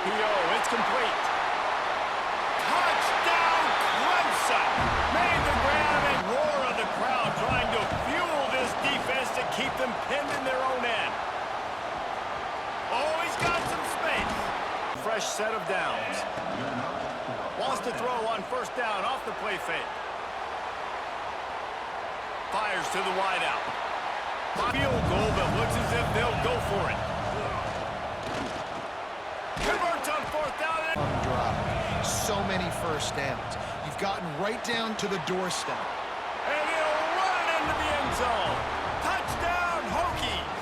RPO. It's complete. Touchdown, Clemson! Made the grab and roar of the crowd trying to fuel this defense to keep them pinned in their own end. Oh, he's got some space. Fresh set of downs. Wants to throw on first down off the play fake. Fires to the wideout. Field goal, but looks as if they'll go for it. Converts on fourth down. Drop. So many first downs. You've gotten right down to the doorstep. And he'll run it into the end zone. Touchdown, Hokies.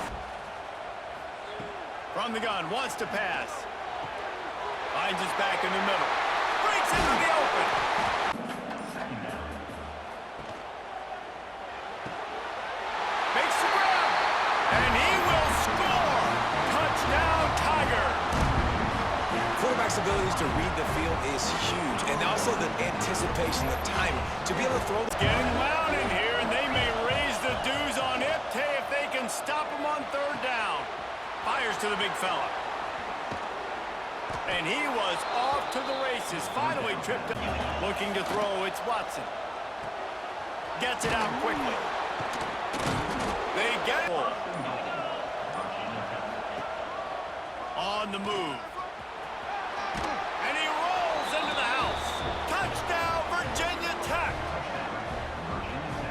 From the gun, wants to pass. Finds his back in the middle. Breaks into the open. Makes the grab. And he will score. Touchdown, Tiger. Quarterback's abilities to read the field is huge. And also the anticipation, the timing, to be able to throw. Getting loud in here, and they may raise the dues on Ipte if they can stop him on third down. Fires to the big fella. And he was off to the races. Finally tripped up. Looking to throw, it's Watson. Gets it out quickly. They get it. On the move. And he rolls into the house. Touchdown, Virginia Tech.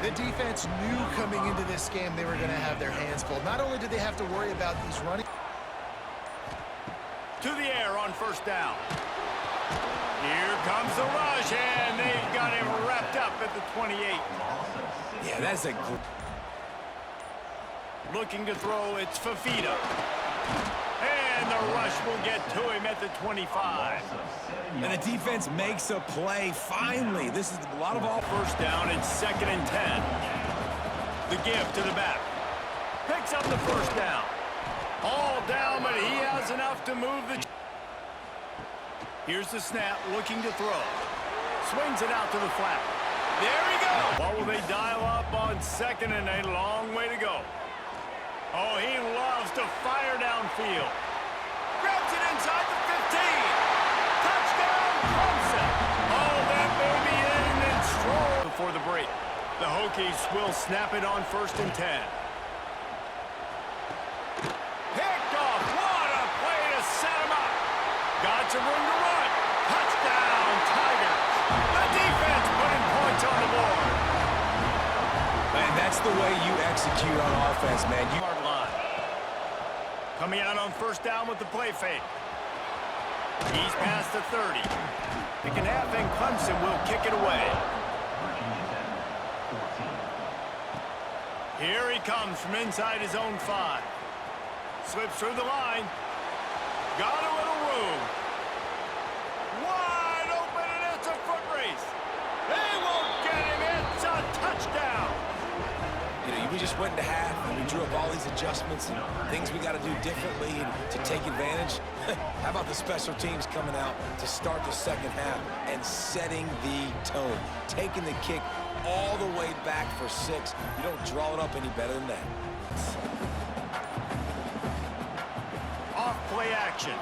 The defense knew coming into this game they were going to have their hands full. Not only did they have to worry about these running. To the air on first down. Here comes the rush, and they've got him wrapped up at the 28. Yeah, that's a good. Looking to throw, it's Fafita. And the rush will get to him at the 25. And the defense makes a play, finally. This is a lot of all. First down, it's 2nd and 10. The give to the back. Picks up the first down. All down, but he has enough to move the... Here's the snap, looking to throw. Swings it out to the flat. There he goes! What will they dial up on 2nd and 8? Long way to go. Oh, he loves to fire downfield. Grabs it inside the 15. Touchdown, Clemson! Oh, that baby in and stroll before the break. The Hokies will snap it on 1st and 10. Picked off. What a play to set him up. Got some room to run. Touchdown, Tigers. The defense putting points on the board. And that's the way you execute on offense, man. Hard line. Coming out on first down with the play fake. He's past the 30. Picking half, and Clemson will kick it away. Here he comes from inside his own 5. Slips through the line. Got a little room. Wide open, and it's a foot race. They won't get him. It's a touchdown. You know, we just went into half, and we drew up all these adjustments and things we got to do differently and to take advantage. How about the special teams coming out to start the second half and setting the tone, taking the kick all the way back for 6. You don't draw it up any better than that. Off play action.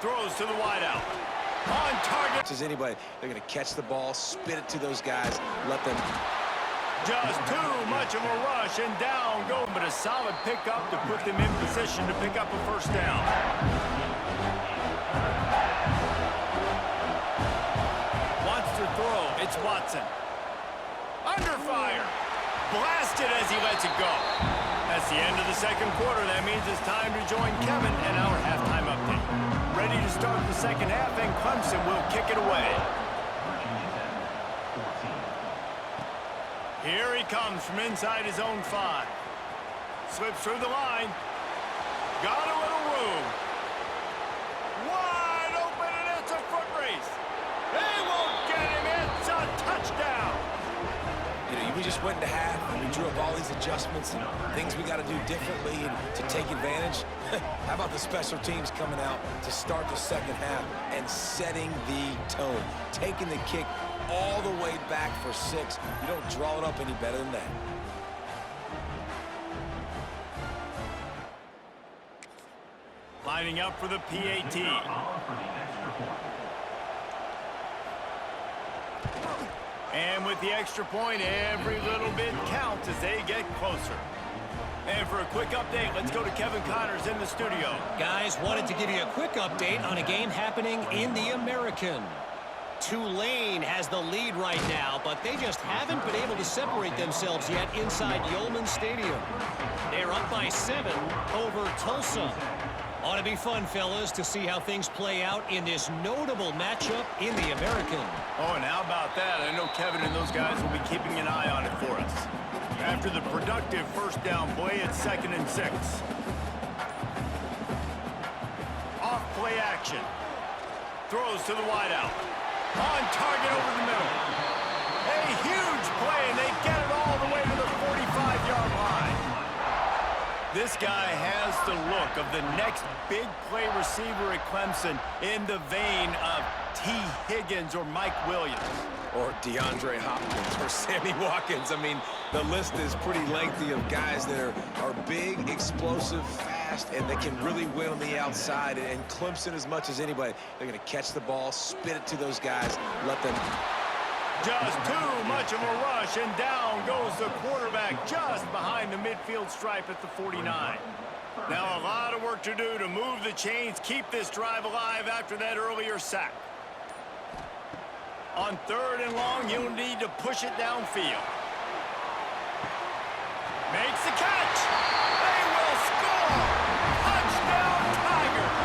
Throws to the wideout. On target. As anybody, they're going to catch the ball, spit it to those guys, let them. Just too much of a rush, and down go. But a solid pickup to put them in position to pick up a first down. Wants to throw. It's Watson. Under fire. Blasted as he lets it go. That's the end of the second quarter. That means it's time to join Kevin and our halftime update. Ready to start the second half, and Clemson will kick it away. Here he comes from inside his own 5. Slips through the line. Got a little room. Wide open, and it's a foot race. They won't get him. It's a touchdown. You know, we just went into half, and we drew up all these adjustments and things we got to do differently and to take advantage. How about the special teams coming out to start the second half and setting the tone, taking the kick all the way back for 6. You don't draw it up any better than that. Lining up for the PAT. And with the extra point, every little bit counts as they get closer. And for a quick update, let's go to Kevin Connors in the studio. Guys, wanted to give you a quick update on a game happening in the American. Tulane has the lead right now, but they just haven't been able to separate themselves yet inside Yulman Stadium. They're up by 7 over Tulsa. Ought to be fun, fellas, to see how things play out in this notable matchup in the American. Oh, and how about that? I know Kevin and those guys will be keeping an eye on it for us. After the productive first down play, it's 2nd and 6. Off play action. Throws to the wideout. On target over the middle. A huge play, and they get it all the way to the 45-yard line. This guy has the look of the next big play receiver at Clemson in the vein of T. Higgins or Mike Williams. Or DeAndre Hopkins or Sammy Watkins. I mean, the list is pretty lengthy of guys that are big, explosive, fast, and they can really win on the outside. And Clemson, as much as anybody, they're going to catch the ball, spit it to those guys, let them... Just too much of a rush, and down goes the quarterback just behind the midfield stripe at the 49. Now a lot of work to do to move the chains, keep this drive alive after that earlier sack. On 3rd and long, he'll need to push it downfield. Makes the catch. They will score. Touchdown, Tigers.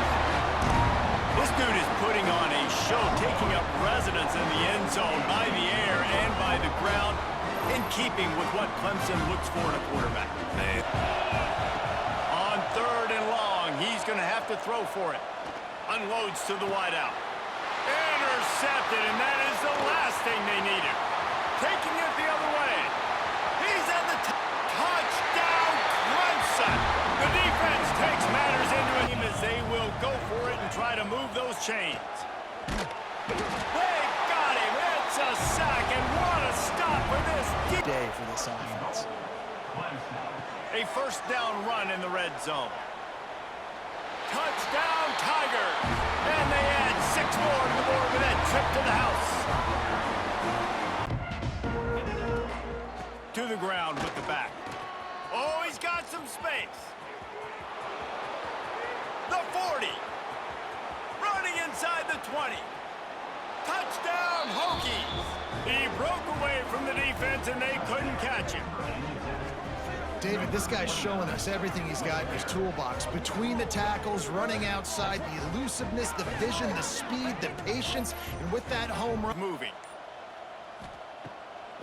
This dude is putting on a show, taking up residence in the end zone by the air and by the ground, in keeping with what Clemson looks for in a quarterback. On 3rd and long, he's going to have to throw for it. Unloads to the wideout. Intercepted, and that is the last thing they needed. Taking it the other way. He's at the touchdown, Clemson. The defense takes matters into him as they will go for it and try to move those chains. They got him. It's a sack, and what a stop for this Day for this offense. A first down run in the red zone. Touchdown, Tigers! And they add 6 more to the board with that trip to the house. To the ground with the back. Oh, he's got some space. The 40. Running inside the 20. Touchdown, Hokies! He broke away from the defense, and they couldn't catch him. David, this guy's showing us everything he's got in his toolbox. Between the tackles, running outside, the elusiveness, the vision, the speed, the patience, and with that home run. Moving.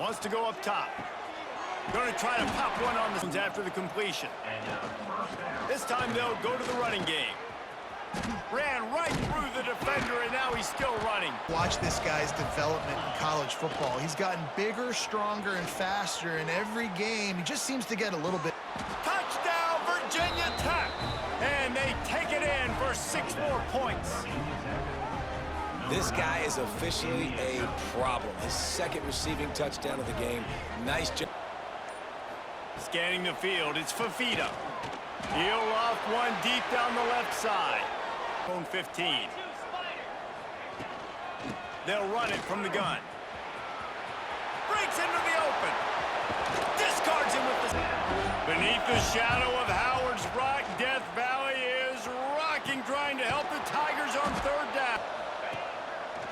Wants to go up top. Going to try to pop one on the after the completion. This time they'll go to the running game. Ran right through the defender, and now he's still running. Watch this guy's development in college football. He's gotten bigger, stronger, and faster in every game. He just seems to get a little bit. Touchdown, Virginia Tech! And they take it in for 6 more points. This guy is officially a problem. His 2nd receiving touchdown of the game. Nice job. Scanning the field, it's Fafita. He'll off one deep down the left side. Zone 15. They'll run it from the gun. Breaks into the open. Discards him with the... Beneath the shadow of Howard's Rock, Death Valley is rocking, trying to help the Tigers on 3rd down.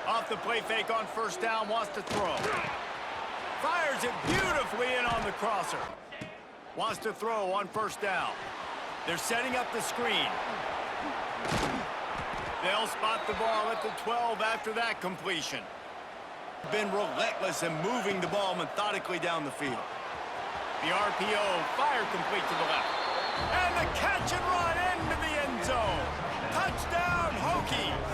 Off the play fake on 1st down, wants to throw. Fires it beautifully in on the crosser. Wants to throw on 1st down. They're setting up the screen. They'll spot the ball at the 12 after that completion. Been relentless in moving the ball methodically down the field. The RPO, fire complete to the left. And the catch and run into the end zone. Touchdown, Hokies.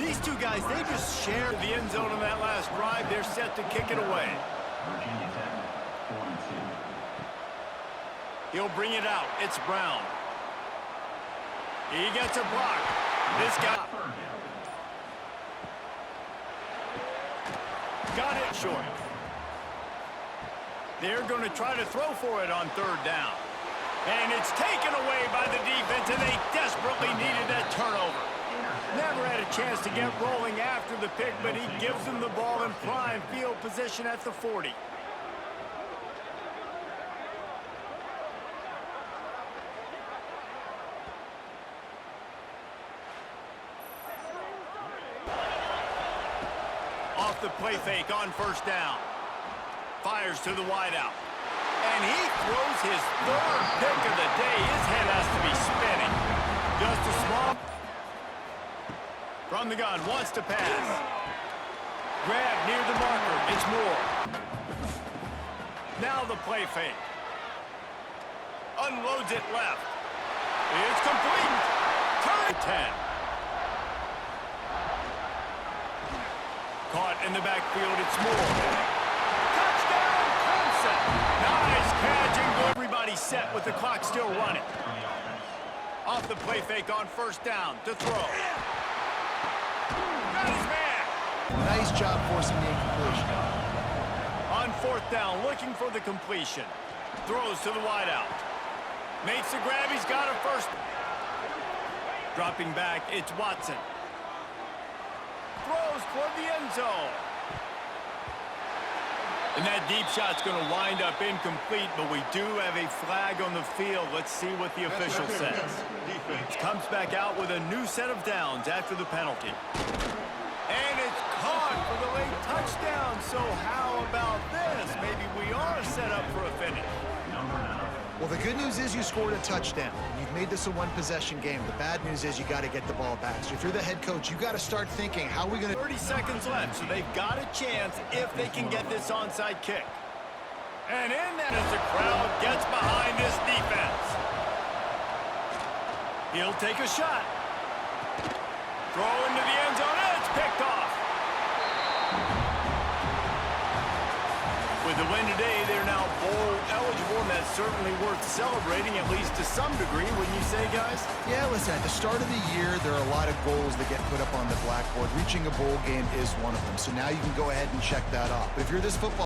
These two guys, they just shared the end zone on that last drive. They're set to kick it away. He'll bring it out. It's Brown. He gets a block. This guy got it short. They're going to try to throw for it on 3rd down. And it's taken away by the defense, and they desperately needed that turnover. Never had a chance to get rolling after the pick, but he gives them the ball in prime field position at the 40. Off the play fake on first down. Fires to the wideout. And he throws his third pick of the day. His head has to be spinning. Just a small... From the gun, wants to pass. Grab near the marker. It's Moore. Now the play fake. Unloads it left. It's complete. Turn 10. Caught in the backfield, it's Moore. Touchdown, Clemson! Nice catch and good. Everybody set with the clock still running. Off the play fake on first down to throw. Got his man. Nice job forcing the incompletion. On fourth down, looking for the completion. Throws to the wideout. Makes the grab, he's got a first. Dropping back, it's Watson. Throws toward the end zone. And that deep shot's going to wind up incomplete, but we do have a flag on the field. Let's see what the official says. Comes back out with a new set of downs after the penalty. And it's caught for the late touchdown. So how about this? Maybe we are set up for a finish. Well, the good news is you scored a touchdown. You've made this a one-possession game. The bad news is you got to get the ball back. So if you're the head coach, you got to start thinking, how are we going to... 30 seconds left, so they've got a chance if they can get this onside kick. And in that as the crowd gets behind this defense. He'll take a shot. Throw into the end zone, and it's picked off. With the win today, they're now bowl eligible, and that's certainly worth celebrating, at least to some degree, wouldn't you say, guys? Yeah, listen, at the start of the year, there are a lot of goals that get put up on the blackboard. Reaching a bowl game is one of them. So now you can go ahead and check that off. But if you're this football